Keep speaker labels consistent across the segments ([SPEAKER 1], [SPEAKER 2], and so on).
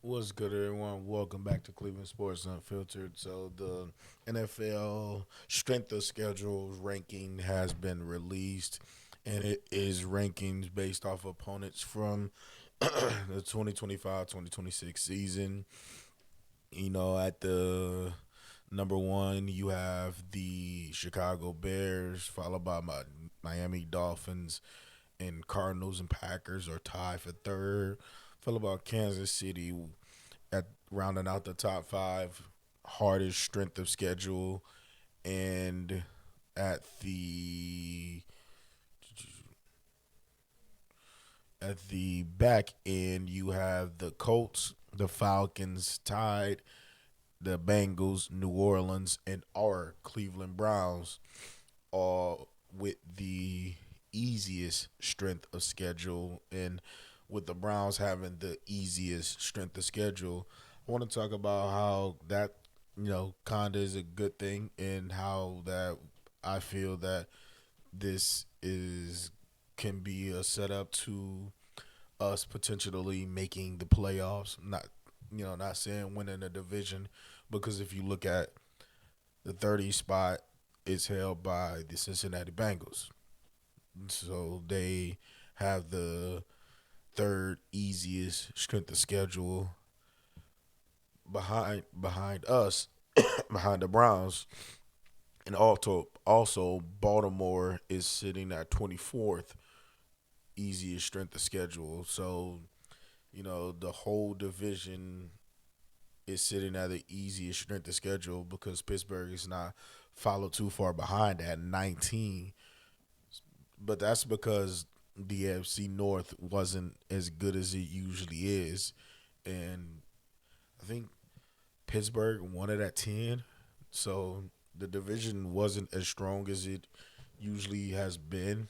[SPEAKER 1] What's good, everyone? Welcome back to Cleveland Sports Unfiltered. So, the NFL strength of schedule ranking has been released, and it is rankings based off opponents from the 2025-2026 season. At the number one, you have the Chicago Bears, followed by Miami Dolphins, and Cardinals and Packers are tied for third, followed by Kansas City at rounding out the top five, hardest strength of schedule, and at the back end you have the Colts, the Falcons tied, the Bengals, New Orleans, and our Cleveland Browns, all with the easiest strength of schedule. And with the Browns having the easiest strength of schedule, I want to talk about how that, kind of is a good thing, and how that I feel that this is can be a setup to us potentially making the playoffs. Not saying winning a division, because if you look at the 30 spot, is held by the Cincinnati Bengals. So they have the third easiest strength of schedule behind us, behind the Browns, and also Baltimore is sitting at 24th easiest strength of schedule. So the whole division is sitting at the easiest strength of schedule because Pittsburgh is not followed too far behind at 19. But that's because the AFC North wasn't as good as it usually is, and I think Pittsburgh won it at 10. So the division wasn't as strong as it usually has been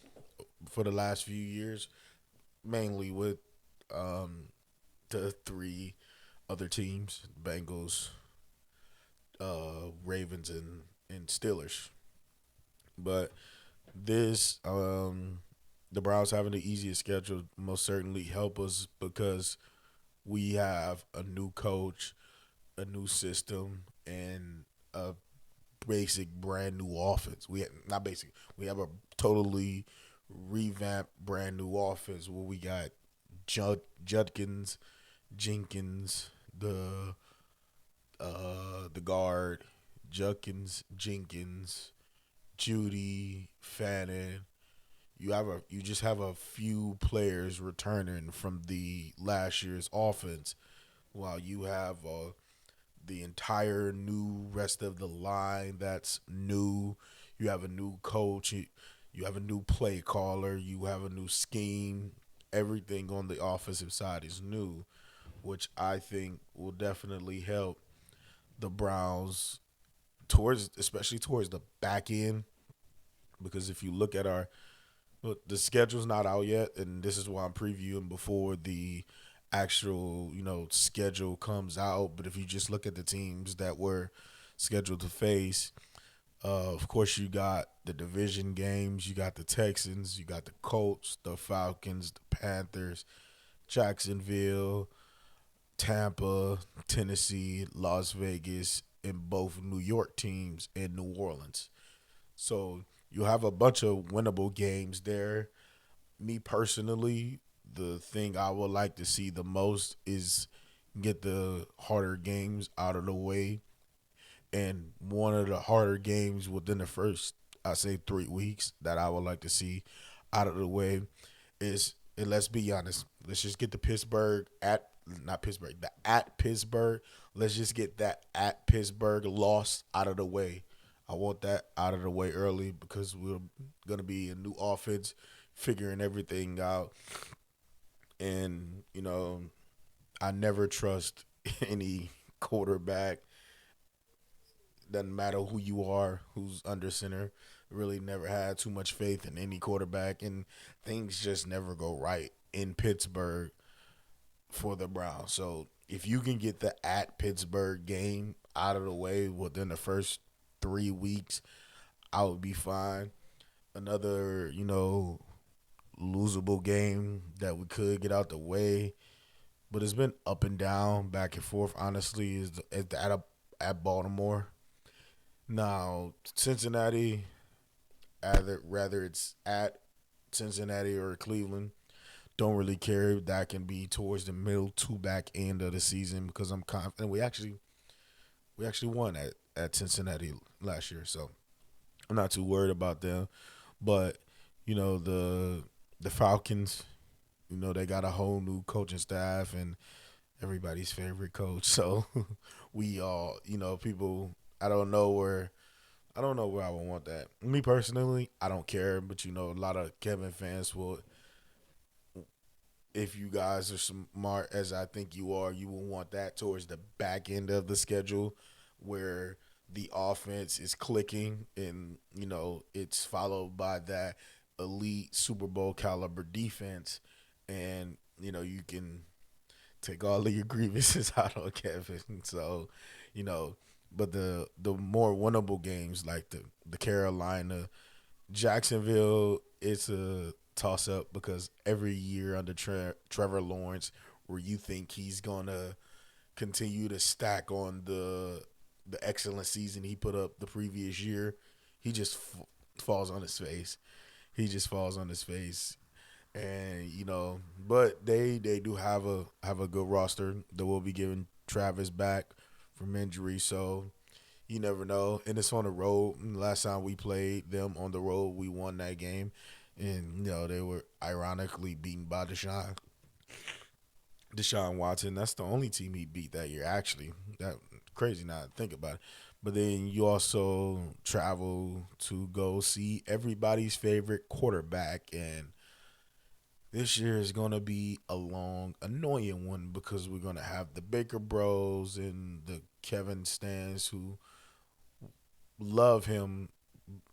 [SPEAKER 1] for the last few years, mainly with um, the three other teams: Bengals, Ravens, and Steelers. But this the Browns having the easiest schedule most certainly help us because we have a new coach, a new system, and a basic brand new offense. We have, not basic. We have a totally revamped brand new offense where we got Judkins, Jenkins, the guard, Jenkins, Judy, Fannin. You just have a few players returning from the last year's offense, while you have the entire new rest of the line that's new. You have a new coach. You have a new play caller. You have a new scheme. Everything on the offensive side is new, which I think will definitely help the Browns especially towards the back end. Because if you look at the schedule's not out yet, and this is why I'm previewing before the actual schedule comes out. But if you just look at the teams that were scheduled to face, of course you got the division games. You got the Texans, you got the Colts, the Falcons, the Panthers, Jacksonville, Tampa, Tennessee, Las Vegas, and both New York teams in New Orleans. So you have a bunch of winnable games there. Me personally, the thing I would like to see the most is get the harder games out of the way. And one of the harder games within the first, I say, 3 weeks that I would like to see out of the way is, and let's be honest, let's just get the Pittsburgh at not Pittsburgh, the at Pittsburgh. Let's just get that at Pittsburgh loss out of the way. I want that out of the way early because we're gonna be a new offense, figuring everything out, and I never trust any quarterback. Doesn't matter who you are, who's under center. Really never had too much faith in any quarterback, and things just never go right in Pittsburgh for the Browns. So if you can get the at Pittsburgh game out of the way within the first 3 weeks, I would be fine. Another, losable game that we could get out the way but it's been up and down, back and forth. Honestly, is at Baltimore now. Cincinnati, rather it's at Cincinnati or Cleveland. Don't really care. That can be towards the middle to back end of the season because I'm confident we actually won at Cincinnati last year, so I'm not too worried about them. But the Falcons, they got a whole new coaching staff and everybody's favorite coach. So we all, people. I don't know where I would want that. Me personally, I don't care, but a lot of Kevin fans will. If you guys are smart as I think you are, you will want that towards the back end of the schedule where the offense is clicking and it's followed by that elite Super Bowl caliber defense and you can take all of your grievances out on Kevin. So, you know, but the more winnable games like the Carolina, Jacksonville, it's a toss up because every year under Trevor Lawrence, where you think he's gonna continue to stack on the excellent season he put up the previous year, he just falls on his face. He just falls on his face, and but they do have a good roster that will be giving Travis back from injury, so you never know. And it's on the road. Last time we played them on the road, we won that game. And, they were ironically beaten by Deshaun Watson. That's the only team he beat that year, actually. That crazy now to think about it. But then you also travel to go see everybody's favorite quarterback. And this year is going to be a long, annoying one because we're going to have the Baker Bros and the Kevin Stans who love him.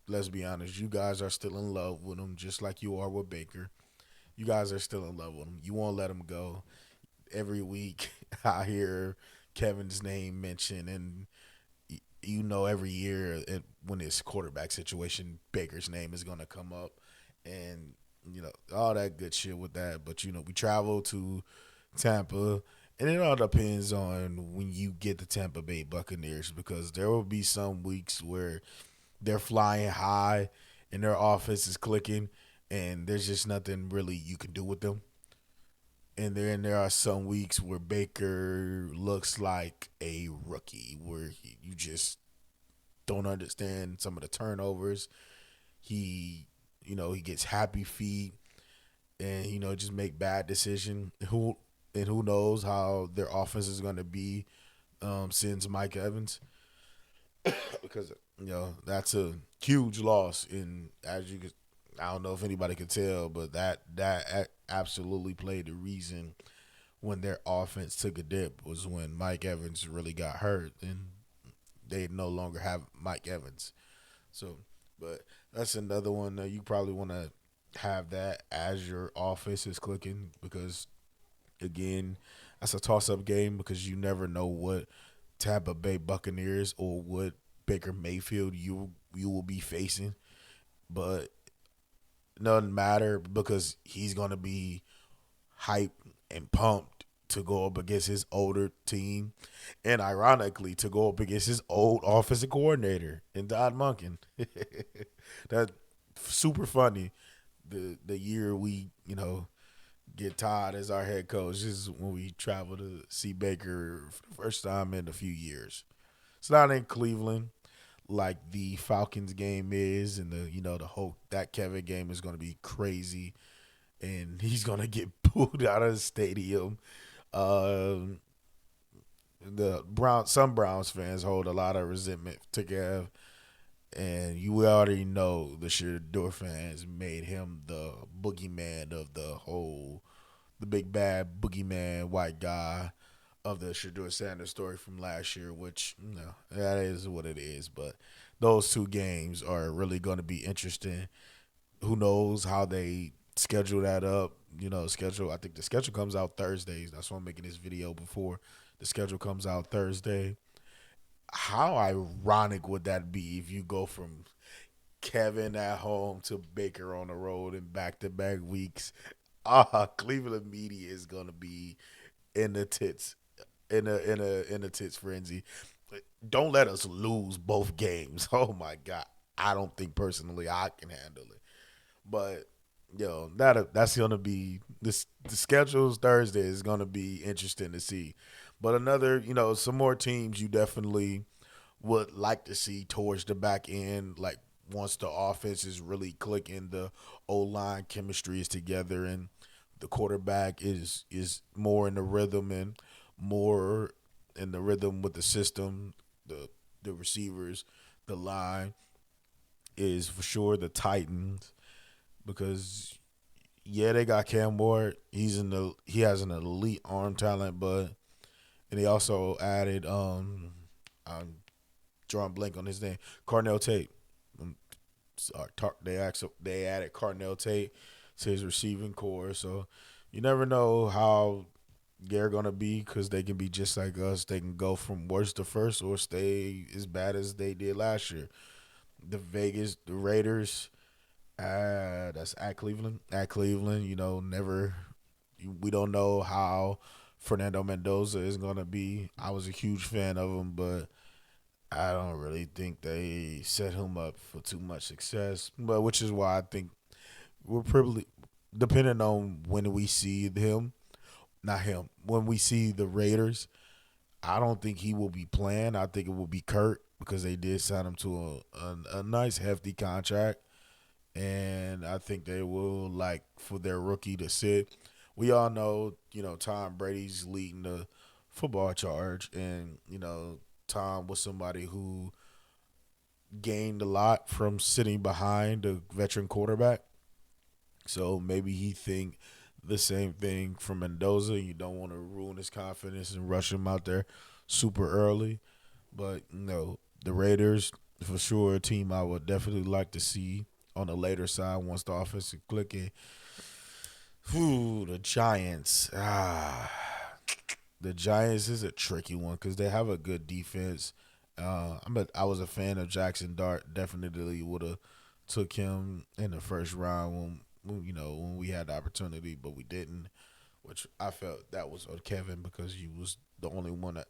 [SPEAKER 1] Let's be honest. You guys are still in love with him, just like you are with Baker. You guys are still in love with him. You won't let him go. Every week, I hear Kevin's name mentioned, and every year when it's quarterback situation, Baker's name is going to come up, and all that good shit with that. But we travel to Tampa, and it all depends on when you get the Tampa Bay Buccaneers because there will be some weeks where they're flying high and their offense is clicking and there's just nothing really you can do with them. And then there are some weeks where Baker looks like a rookie, where you just don't understand some of the turnovers. He gets happy feet and just make bad decision. Who knows how their offense is going to be since Mike Evans because that's a huge loss. And as you could, I don't know if anybody could tell, but that absolutely played the reason when their offense took a dip was when Mike Evans really got hurt, and they no longer have Mike Evans. So, but that's another one that you probably want to have that as your offense is clicking because again, that's a toss up game because you never know what Tampa Bay Buccaneers or what Baker Mayfield you will be facing. But it doesn't matter because he's gonna be hyped and pumped to go up against his older team, and ironically to go up against his old offensive coordinator in Don Munkin. That's super funny. The year we get Todd as our head coach is when we travel to see Baker for the first time in a few years. It's not in Cleveland like the Falcons game is, and the whole that Kevin game is going to be crazy, and he's going to get booed out of the stadium. Um, some Browns fans hold a lot of resentment to Kev, and you already know the Shador fans made him the boogeyman of the big bad boogeyman white guy of the Shador Sanders story from last year, which that is what it is. But those two games are really going to be interesting. Who knows how they schedule that up? Schedule. I think the schedule comes out Thursdays. That's why I'm making this video before the schedule comes out Thursday. How ironic would that be if you go from Kevin at home to Baker on the road in back to back weeks? Cleveland media is gonna be in the tits in a tits frenzy. Don't let us lose both games. Oh my god. I don't think personally I can handle it. But that's gonna be this. The schedules Thursday is gonna be interesting to see. But another, some more teams you definitely would like to see towards the back end, like once the offense is really clicking, the O line chemistry is together, and the quarterback is more in the rhythm and more in the rhythm with the system, the receivers, the line is for sure the Titans because they got Cam Ward. He has an elite arm talent, but and they also added I'm drawing blank on his name, Carnell Tate. Sorry, they added Carnell Tate to his receiving core, so you never know how they're gonna be because they can be just like us. They can go from worst to first or stay as bad as they did last year. The Raiders, that's at Cleveland. At Cleveland, never. We don't know how Fernando Mendoza is gonna be. I was a huge fan of him, but I don't really think they set him up for too much success. But which is why I think we're probably depending on when we see him, not him, when we see the Raiders. I don't think he will be playing. I think it will be Kurt because they did sign him to a nice hefty contract, and I think they will like for their rookie to sit. We all know, Tom Brady's leading the football charge, and Tom was somebody who gained a lot from sitting behind a veteran quarterback. So maybe he think the same thing from Mendoza. You don't want to ruin his confidence and rush him out there super early. But the Raiders for sure a team I would definitely like to see on the later side once the offense is clicking. The Giants. The Giants is a tricky one because they have a good defense. I was a fan of Jackson Dart. Definitely would have took him in the first round when we had the opportunity, but we didn't. Which I felt that was on Kevin because he was the only one that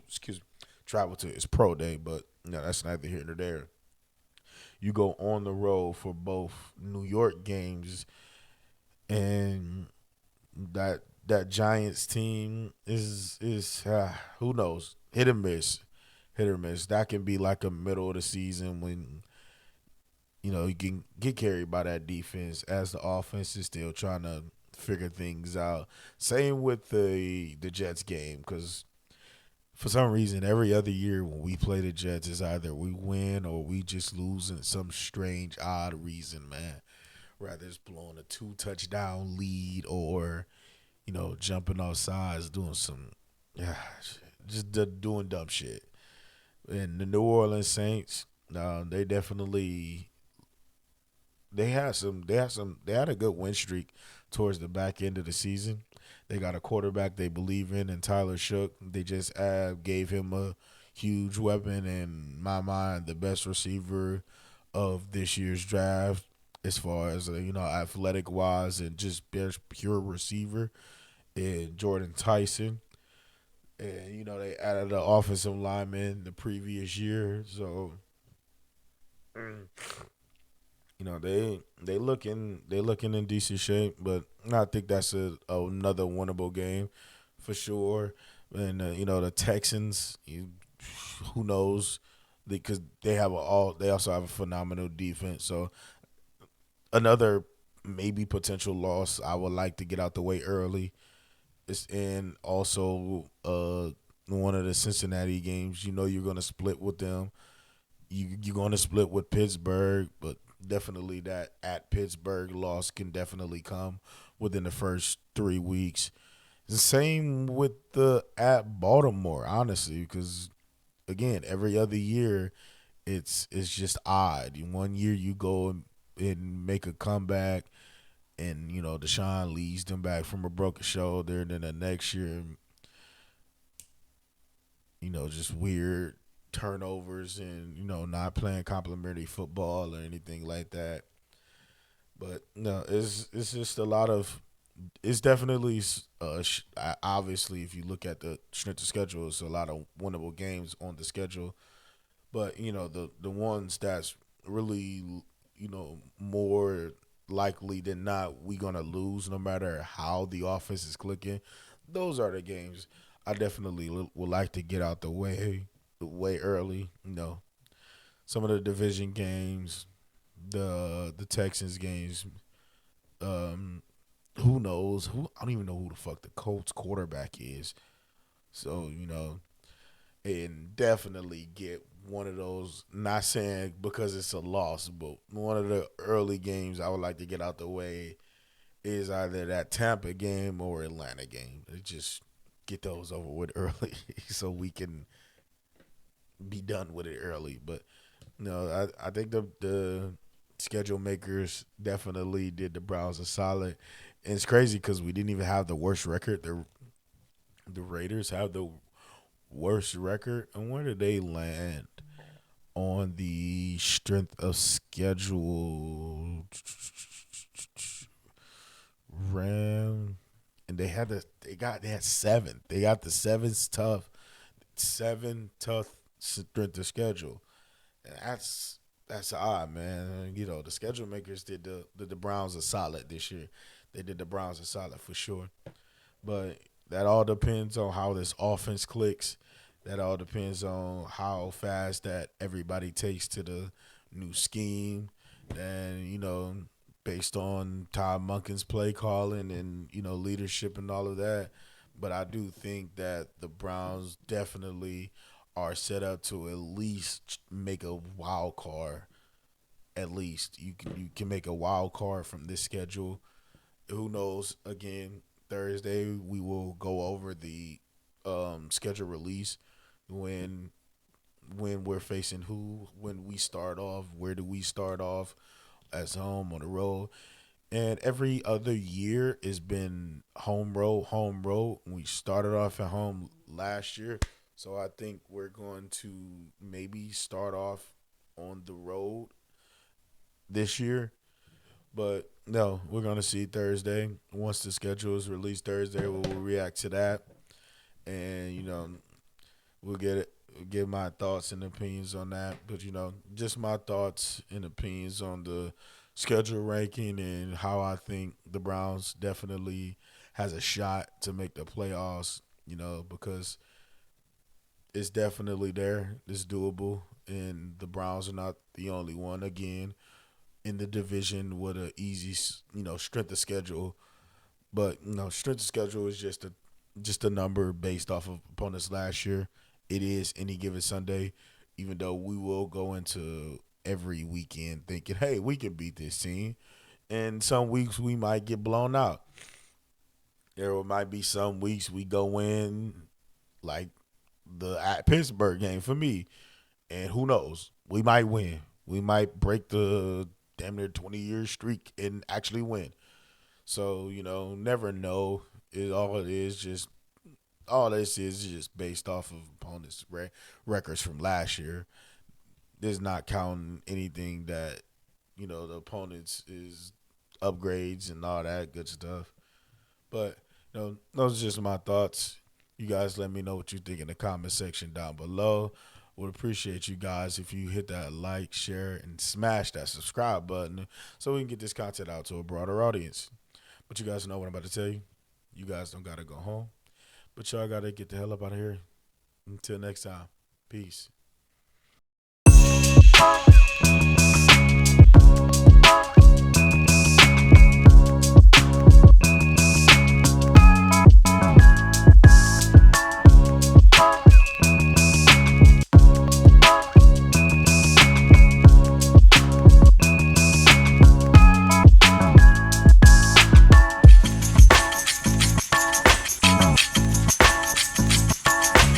[SPEAKER 1] excuse me traveled to his pro day. But that's neither here nor there. You go on the road for both New York games, and that Giants team is who knows, hit or miss. That can be like a middle of the season when you can get carried by that defense as the offense is still trying to figure things out. Same with the Jets game because for some reason every other year when we play the Jets is either we win or we just lose in some strange odd reason, man. Rather it's blowing a 2 touchdown lead or jumping off sides, doing some, yeah, just doing dumb shit. And the New Orleans Saints, they definitely they had a good win streak towards the back end of the season. They got a quarterback they believe in Tyler Shook. They just gave him a huge weapon in my mind, the best receiver of this year's draft as far as athletic wise and just pure receiver and Jordan Tyson. And they added an offensive lineman the previous year, so they looking in decent shape. But I think that's another winnable game for sure. And the Texans, who knows? Because they also have a phenomenal defense. So another maybe potential loss. I would like to get out the way early. It's and also one of the Cincinnati games. You're gonna split with them. You're gonna split with Pittsburgh, but definitely that at Pittsburgh loss can definitely come within the first 3 weeks. The same with the at Baltimore, honestly, because again, every other year it's just odd. One year you go and make a comeback, and Deshaun leads them back from a broken shoulder, and then the next year, just weird turnovers and not playing complimentary football or anything like that. But no, it's just a lot of it's definitely obviously if you look at the strength of schedule, it's a lot of winnable games on the schedule. But the ones that's really more likely than not we gonna lose no matter how the offense is clicking. Those are the games I definitely would like to get out the way early. Some of the division games, the Texans games. Um, who knows? Who I don't even know who the fuck the Colts quarterback is. So and definitely get one of those. Not saying because it's a loss, but one of the early games I would like to get out the way is either that Tampa game or Atlanta game. Just get those over with early, so we can be done with it early. But no, I think the schedule makers definitely did the Browns a solid. And it's crazy because we didn't even have the worst record. The Raiders have the worst record, and where did they land on the strength of schedule? Ram, and they had seven. They got the seven tough strength of schedule, and that's odd, man. The schedule makers did the Browns a solid this year. They did the Browns a solid for sure. But that all depends on how this offense clicks. That all depends on how fast that everybody takes to the new scheme. And, based on Todd Monken's play calling and, leadership and all of that. But I do think that the Browns definitely are set up to at least make a wild card. At least you can make a wild card from this schedule. Who knows? Again, Thursday we will go over the schedule release when we're facing who, when we start off, where do we start off, as home, on the road. And every other year has been home road, home road. We started off at home last year, so I think we're going to maybe start off on the road this year. But no, we're gonna see Thursday. Once the schedule is released Thursday, we'll react to that, and we'll get my thoughts and opinions on that. But just my thoughts and opinions on the schedule ranking and how I think the Browns definitely has a shot to make the playoffs. Because it's definitely there. It's doable, and the Browns are not the only one. Again, in the division with a easy, strength of schedule. But strength of schedule is just a number based off of opponents last year. It is any given Sunday, even though we will go into every weekend thinking, hey, we can beat this team. And some weeks we might get blown out. There might be some weeks we go in like the at Pittsburgh game for me, and who knows, we might win. We might break the damn near 20-year streak and actually win. So never know. It is just all this is just based off of opponents' records from last year. This not counting anything that the opponents is upgrades and all that good stuff. But those are just my thoughts. You guys let me know what you think in the comment section down below. Would appreciate you guys if you hit that like, share, and smash that subscribe button so we can get this content out to a broader audience. But you guys know what I'm about to tell you. You guys don't gotta go home, but y'all gotta get the hell up out of here. Until next time, peace.